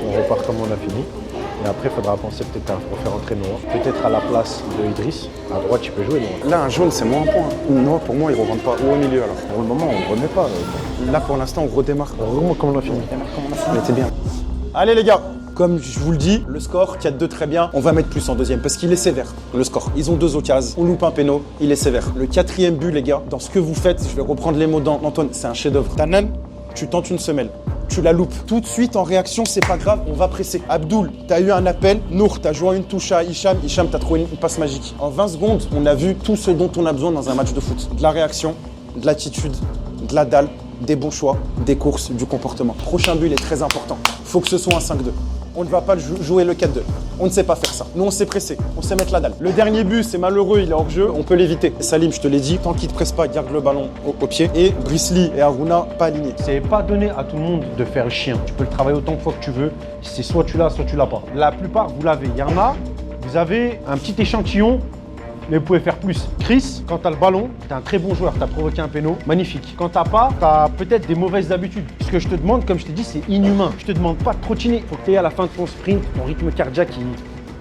S1: On repart comme on a fini. Et après, il faudra penser peut-être à refaire entrer Noah. Peut-être à la place de Idriss. À droite, tu peux jouer, Noah.
S5: Là, un jaune, c'est moins un point. Noah, pour moi, il ne rentre pas. Ou au milieu, alors.
S2: Pour le moment, on ne remet pas.
S5: Là, pour l'instant, on redémarre.
S1: Vraiment comme on a fini.
S5: On était bien. Allez, les gars. Comme je vous le dis, le score, 4-2 très bien, on va mettre plus en deuxième parce qu'il est sévère, le score. Ils ont 2 occasions, on loupe un péno, il est sévère. Le 4e but, les gars, dans ce que vous faites, je vais reprendre les mots d'Antoine, c'est un chef-d'œuvre. Tanan, tu tentes une semelle. Tu la loupes. Tout de suite en réaction, c'est pas grave, on va presser. Abdoul, t'as eu un appel. Nour, t'as joué une touche à Hicham. Hicham, t'as trouvé une passe magique. En 20 secondes, on a vu tout ce dont on a besoin dans un match de foot. De la réaction, de l'attitude, de la dalle, des bons choix, des courses, du comportement. Prochain but, il est très important. Faut que ce soit un 5-2. On ne va pas jouer le 4-2. On ne sait pas faire ça. Nous, on s'est pressé. On sait mettre la dalle. Le dernier but, c'est malheureux, il est hors jeu. On peut l'éviter. Salim, je te l'ai dit, tant qu'il te presse pas, garde le ballon au pied. Et Brisley et Aruna, pas alignés.
S1: C'est pas donné à tout le monde de faire le chien. Tu peux le travailler autant de fois que tu veux. C'est soit tu l'as, soit tu l'as pas. La plupart, vous l'avez. Il y en a, vous avez un petit échantillon, mais vous pouvez faire plus. Chris, quand t'as le ballon, t'es un très bon joueur, t'as provoqué un péno, magnifique. Quand t'as pas, t'as peut-être des mauvaises habitudes. Ce que je te demande, comme je t'ai dit, c'est inhumain. Je te demande pas de trottiner. Faut que t'aies à la fin de ton sprint, ton rythme cardiaque,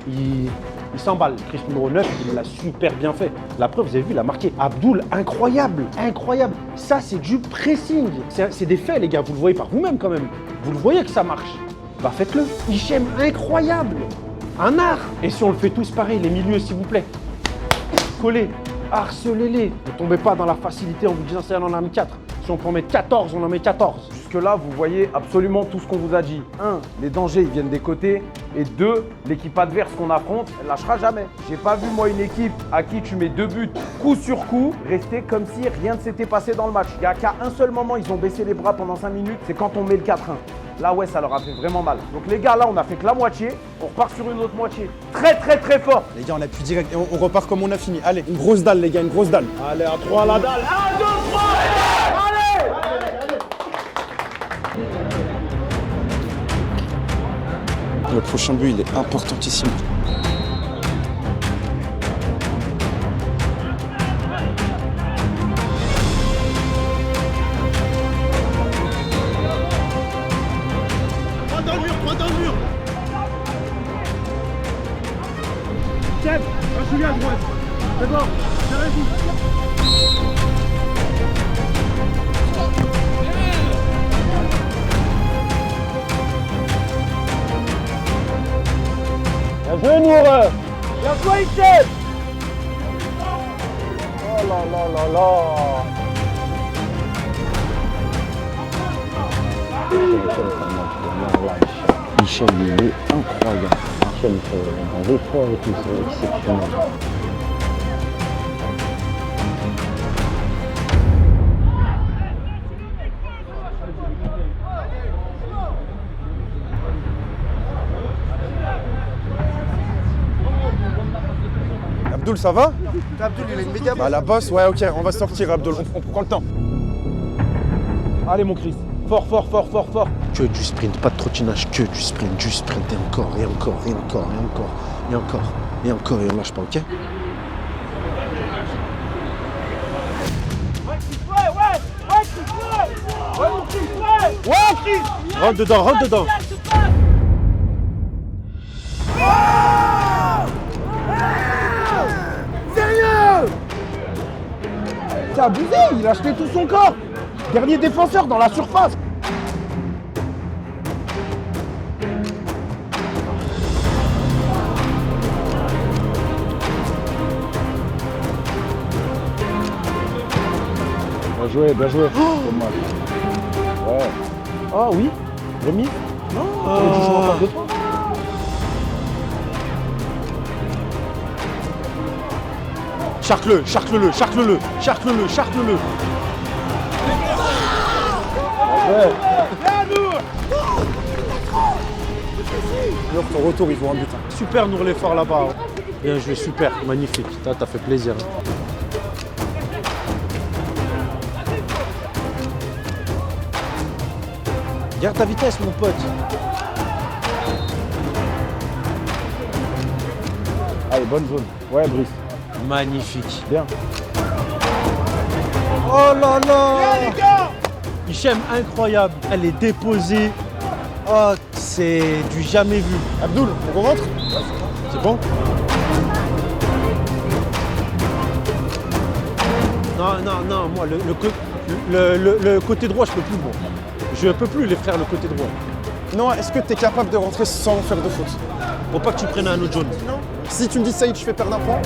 S1: il s'emballe. Chris numéro 9, il l'a super bien fait. La preuve, vous avez vu, il a marqué. Abdoul, incroyable, incroyable. Ça, c'est du pressing. C'est des faits, les gars. Vous le voyez par vous-même quand même. Vous le voyez que ça marche. Bah faites-le. Hichem, incroyable. Un art. Et si on le fait tous pareil, les milieux, s'il vous plaît. Collez, harcelez-les. Ne tombez pas dans la facilité en vous disant ça, on en a mis 4. Si on peut en mettre 14, on en met 14.
S9: Jusque-là, vous voyez absolument tout ce qu'on vous a dit. 1, les dangers, ils viennent des côtés. Et 2, l'équipe adverse qu'on affronte, elle lâchera jamais. J'ai pas vu, moi, une équipe à qui tu mets 2 buts coup sur coup, rester comme si rien ne s'était passé dans le match. Il n'y a qu'à un seul moment, ils ont baissé les bras pendant 5 minutes, c'est quand on met le 4-1. Là, ouais, ça leur a fait vraiment mal. Donc les gars, là, on a fait que la moitié. On repart sur une autre moitié. Très, très, très fort.
S5: Les gars, on appuie direct et on repart comme on a fini. Allez, une grosse dalle, les gars, une grosse dalle.
S3: Allez, à 3 la dalle.
S9: 1, 2, 3, allez!
S5: Le prochain but, il est importantissime.
S3: Droit dans le mur. Tiens, un Julien à droite. C'est bon,
S9: Bien joué, Nour. Bien joué, Hichem. Oh là là là là.
S1: Hichem, il est incroyable. Hichem, il fait un effort et tout, c'est exceptionnel.
S5: Abdoul, ça va?
S6: Abdoul, il a une méga
S5: Bah la bosse, ouais, ok, on va sortir, Abdoul, on prend le temps.
S9: Allez, mon Chris. Fort, fort, fort, fort, fort.
S1: Que du sprint, pas de trottinage, que du sprint, et encore, et encore, et encore, et encore, et encore, et encore, et on lâche pas, ok?
S9: Ouais, Chris.
S1: Rentre dedans, rentre dedans.
S9: Sérieux? C'est abusé, il a acheté tout son corps. Dernier défenseur dans la surface.
S1: Bien joué, bien joué. Dommage. Ouais. Ah oui, remis? Non, tu joues en face de toi. Charcle-le, charcle-le, charcle-le, charcle-le, charcle-le.
S5: Ouais. Nour, ton retour, il faut un but.
S1: Super Nour l'effort là-bas. Bien joué, super, magnifique. T'as fait plaisir. Garde ta vitesse, mon pote.
S9: Allez, bonne zone. Ouais, Brice.
S1: Magnifique.
S9: Bien.
S1: Oh là là! Viens, les gars! Hichem, incroyable. Elle est déposée. Oh, c'est du jamais vu.
S5: Abdoul, on rentre?
S1: C'est bon? Non, moi, le côté droit, je peux plus, moi. Je peux plus les faire le côté droit.
S5: Noah, est-ce que tu es capable de rentrer sans faire de faute?
S1: Faut pas que tu prennes un autre jaune.
S5: Si tu me dis Saïd, je fais perdre un point.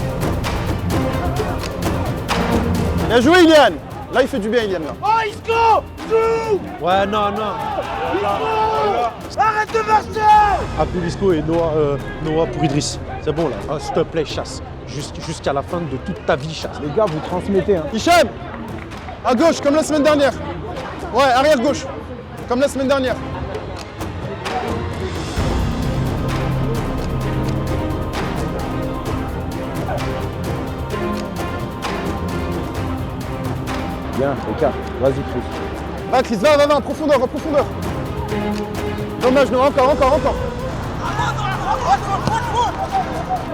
S5: Bien joué, Ilian. Là, il fait du bien, Ilian. Là.
S11: Oh, Isco! Joue!
S1: Ouais, non.
S11: Isco! Arrête de marcher!
S1: Abdul Isco et Noah pour Idriss. C'est bon là. Ah, s'il te plaît, chasse. Jusqu'à la fin de toute ta vie, chasse.
S2: Les gars, vous transmettez. Hein.
S5: Hicham! À gauche, comme la semaine dernière. Ouais, arrière gauche. Comme la semaine dernière.
S2: Bien, écart. Vas-y, Chris.
S5: Va, Chris, va, en profondeur, Dommage, non, encore.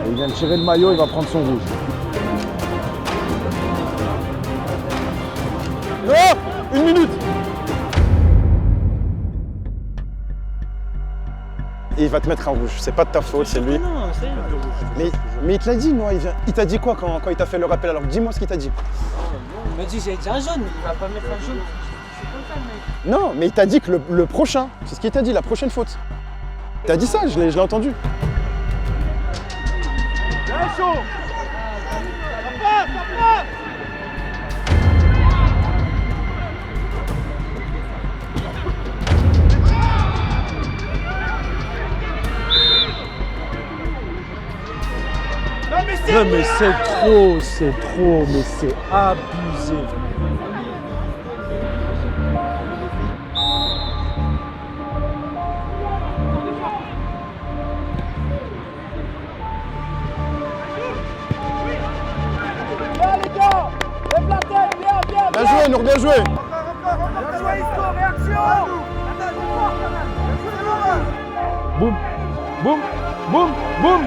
S2: Et il vient de tirer le maillot, il va prendre son rouge.
S5: Non, 1 minute. Et il va te mettre un rouge, c'est pas de ta faute, c'est lui.
S15: Non, c'est
S5: Mais il te l'a dit, Noah, il t'a dit quoi quand il t'a fait le rappel? Alors dis-moi ce qu'il t'a dit.
S15: Il m'a dit j'ai déjà un jaune, il va pas mettre un jaune. Je suis comme ça, mec.
S5: Non, mais il t'a dit que le prochain, c'est ce qu'il t'a dit, la prochaine faute. T'as dit ça, je l'ai entendu.
S11: chaud! Ça passe!
S1: Non mais c'est trop, mais c'est abusé.
S5: Bien joué, Nour, bien joué.
S11: Bien joué, Isco, réaction!
S3: Boum, boum, boum, boum.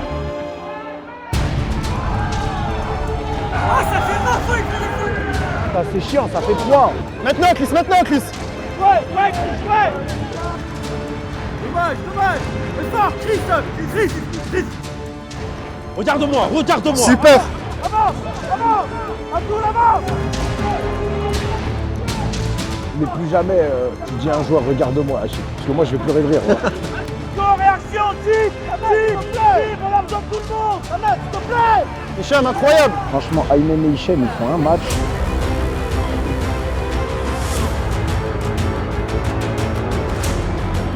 S11: Ah, ça fait mal, il fait les coups!
S2: Ça c'est chiant, ça fait 3.
S5: Maintenant, Chris,
S11: Ouais, Chris! Dommage! Mais fort, Chris!
S1: Regarde-moi!
S5: Super!
S11: Avance! Abdoul, avance!
S2: Mais plus jamais tu dis à un joueur regarde-moi, Achille. Parce que moi je vais pleurer de rire. Hein.
S11: Go, réaction, Tip! On a besoin de tout le monde! Ahmed, s'il te plaît!
S5: Hicham, incroyable!
S2: Franchement, Aymen et Hichem, ils font un match.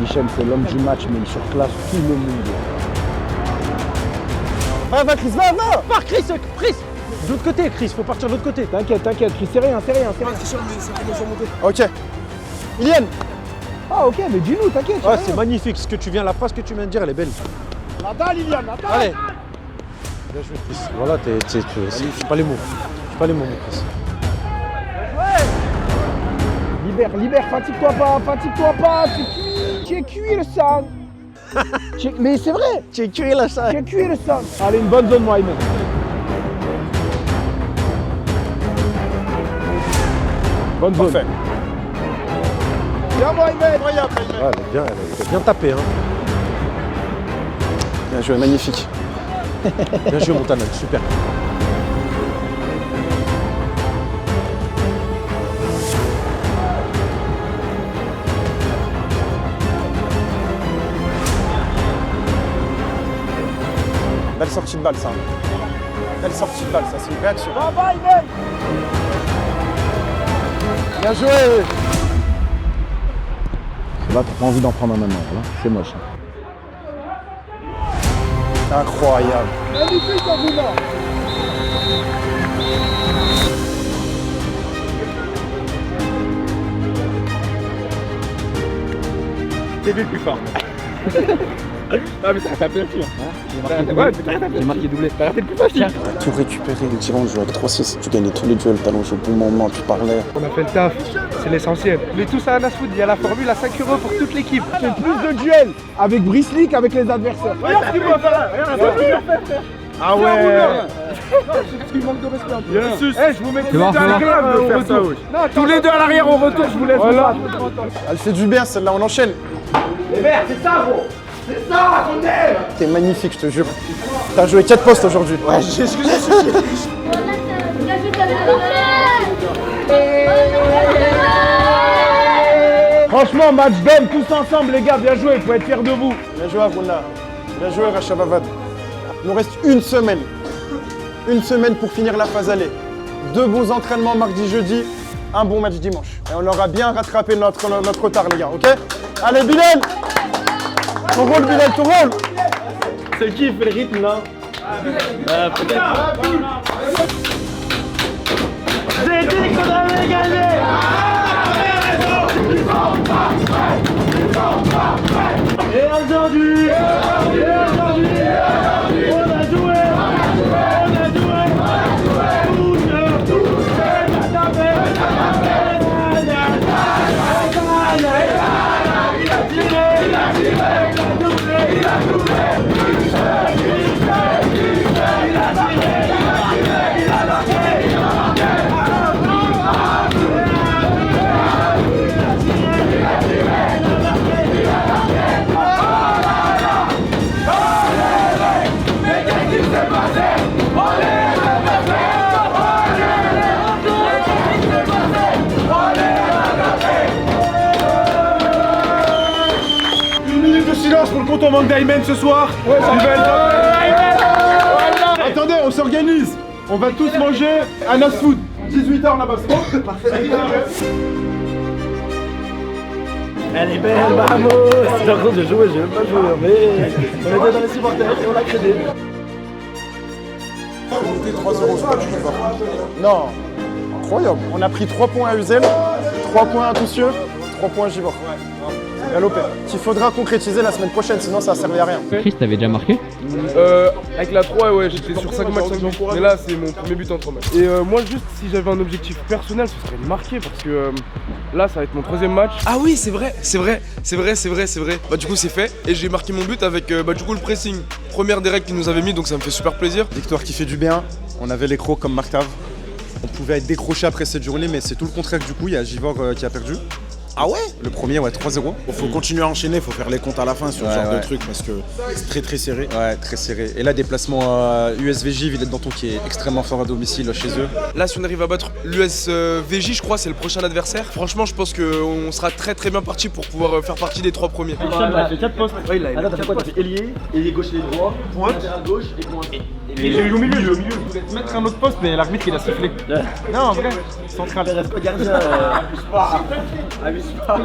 S2: Hichem, c'est l'homme du match, mais il surclasse tout le monde.
S5: Va, Chris, va!
S1: Pars, Chris! De l'autre côté, Chris, faut partir de l'autre côté.
S2: T'inquiète, Chris, c'est rien.
S5: Ok. Ilian!
S2: Ah ok, mais dis-nous, t'inquiète.
S1: Ouais, c'est magnifique. La phrase que tu viens de dire, elle est belle.
S11: Nadal, Ilian, Nadal!
S1: Allez! Bien joué, Chris. Voilà, c'est pas les mots. C'est pas les mots, mon Chris.
S2: Libère, fatigue-toi pas, tu es cuit le sang. Mais c'est vrai,
S1: Tu es cuit là, ça.
S2: tu es cuit le sang. Allez, une bonne zone, moi, Aymen. Bonne zone.
S5: Parfait.
S2: Bien, moi, Aymen.
S5: Incroyable,
S1: Ouais, elle est bien tapée, hein.
S5: Bien joué, magnifique.
S1: Bien joué, Montanan, super.
S5: Belle sortie de balle, ça. C'est une réaction.
S11: Va, Aymen!
S5: Bien joué!
S2: Là, t'as pas envie d'en prendre un maintenant, là. C'est moche.
S5: Incroyable.
S11: Magnifique, Abdoula!
S3: C'est lui le plus fort. Ah mais ça fait un peu pire.
S17: J'ai marqué doublé.
S3: T'as raté le plus facile.
S5: Tout récupéré, le tirant, on jouait avec 3-6. Tu gagnais tous les duels, talon jeu, bon moment, tu parlais.
S3: On a fait le taf, c'est l'essentiel. Mais tout ça à Nasfoot, il y a la formule à 5 € pour toute l'équipe.
S2: Fais plus de duels avec Brice Lee qu'avec les adversaires.
S3: Regarde ce qu'il doit faire. Ah ouais.
S2: C'est qu'il manque de respect un peu.
S3: Je vous mets tous les deux à l'arrière au retour. Tous les deux à l'arrière au retour, je vous laisse. Voilà.
S5: Elle fait du bien, celle-là, on enchaîne.
S11: Les verts, c'est ça, gros! C'est ça qu'on aime!
S5: T'es magnifique, je te jure. T'as joué 4 postes aujourd'hui. Ouais, j'ai ce que j'ai.
S3: Franchement, match d'homme, tous ensemble, les gars, bien joué, il faut être fiers de vous.
S2: Bien joué, Arouna. Bien joué, Rachabavad. Il nous reste une semaine. Une semaine pour finir la phase aller. 2 bons entraînements mardi, jeudi. Un bon match dimanche. Et on aura bien rattrapé notre retard, les gars, ok? Allez, Bilal! Ton rôle, Bilal, ton rôle!
S7: C'est qui fait le rythme là? Peut-être. J'ai dit qu'on allait gagner! Et aujourd'hui, on a joué!
S3: Pour le compte en manque d'Aymen ce soir. Attendez, on s'organise. On va tous manger à Nas Food. 18h là-bas, c'est bon? Parfait.
S7: Elle est belle, vamos! J'ai l'impression de jouer, j'ai même pas joué, mais on était dans les supporters et on l'a créé.
S2: On était 3-0, non, incroyable. On a pris 3 points à Uzel, 3 points à Toussieux, 3 points à Givor. Galopé. Qu'il faudra concrétiser la semaine prochaine, sinon ça ne servait à rien.
S10: Chris, t'avais déjà marqué?
S9: Avec la 3, ouais, j'étais sur 5 matchs, 5 buts. Mais là, c'est mon premier but en 3 matchs. Et moi, juste, si j'avais un objectif personnel, ce serait de marquer parce que là, ça va être mon 3e match.
S6: Ah oui, c'est vrai. Bah du coup, c'est fait. Et j'ai marqué mon but avec du coup le pressing. Première des règles qu'ils nous avaient mis, donc ça me fait super plaisir.
S2: Victoire qui fait du bien. On avait les crocs comme Marc Tav. On pouvait être décroché après cette journée, mais c'est tout le contraire du coup. Il y a Givor qui a perdu.
S5: Ah ouais?
S2: Le premier, ouais, 3-0.
S5: Il faut continuer à enchaîner, il faut faire les comptes à la fin sur ce genre de truc parce que c'est très serré.
S2: Ouais, très serré. Et là, déplacement à USVJ, Villette-Danton qui est extrêmement fort à domicile chez eux.
S6: Là, si on arrive à battre l'USVJ, je crois, c'est le prochain adversaire. Franchement, je pense qu'on sera très bien parti pour pouvoir faire partie des 3 premiers.
S7: Il a fait 4 postes. Ouais, il a fait quoi? T'as fait ailier, ailier gauche et droit, pointe à gauche et pointe.
S3: Et j'ai eu au milieu, Je voulais te mettre un autre poste, mais l'arbitre il a sifflé. Non, en vrai, central.
S7: Il reste pas gardien. Abuse pas.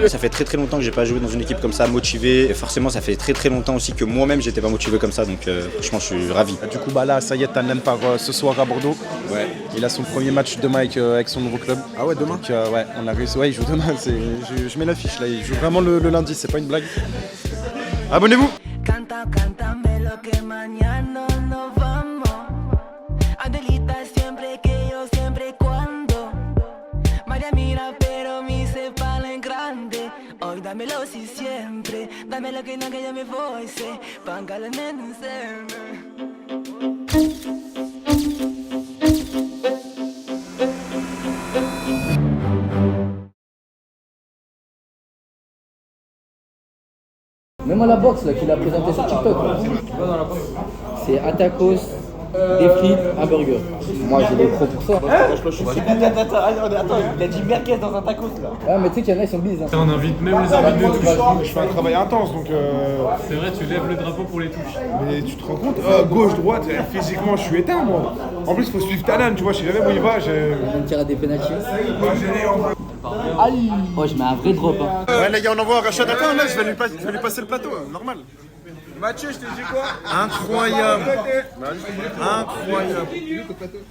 S18: Ça fait très longtemps que j'ai pas joué dans une équipe comme ça, motivée. Et forcément, ça fait très longtemps aussi que moi-même j'étais pas motivé comme ça. Donc franchement, je suis ravi.
S2: Du coup, bah là, Sayed Tannen part ce soir à Bordeaux. Ouais. Il a son premier match demain avec son nouveau club.
S5: Ah ouais, demain?
S2: Donc, ouais, on a réussi. Ouais, il joue demain. Je mets l'affiche là. Il joue vraiment le lundi. C'est pas une blague. Abonnez-vous.
S19: Adelita siempre que yo, siempre cuando María mira pero mi se pala en grande. Hoy dámelo si siempre, dámelo que no que yo me voy, sé, pángale en
S17: Même à la boxe là qu'il a présenté sur TikTok. C'est Atakos, des frites, un burger. Moi j'ai des pros pour ça.
S15: Attends, il a dit merguez dans un tacos là.
S17: Ah mais tu sais qu'il y en a ils sont bises. Hein.
S4: On invite même les arbitres de touche.
S3: Je fais un travail intense donc.
S4: C'est vrai, tu lèves le drapeau pour les touches.
S3: Mais tu te rends compte, gauche, droite, physiquement je suis éteint moi. En plus il faut suivre Tanan, tu vois, je sais jamais où il va.
S17: On tire à des pénaltys. Aïe. Oh je mets un vrai drop. Hein.
S2: Ouais les gars, on envoie Rachad. Attends là, je vais lui passer le plateau, normal.
S3: Mathieu, je t'ai dit quoi?
S2: Incroyable. Incroyable.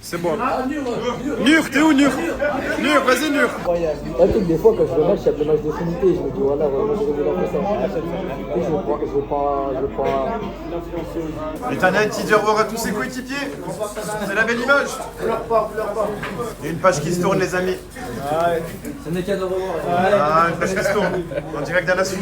S2: C'est bon. Nur, t'es où Nur? Nur, vas-y Nur.
S17: Incroyable. Des fois quand je le match, il y a le match de finité, je me dis voilà, vraiment je vais la faire ça. Je veux pas.
S2: Et Tanan qui dit au revoir à tous ses coéquipiers. C'est la belle image.
S3: Pleure pas.
S2: Il y a une page qui se tourne les amis.
S17: Ce n'est qu'à de revoir.
S2: Ah, une page qui se tourne. En direct d'Anasou.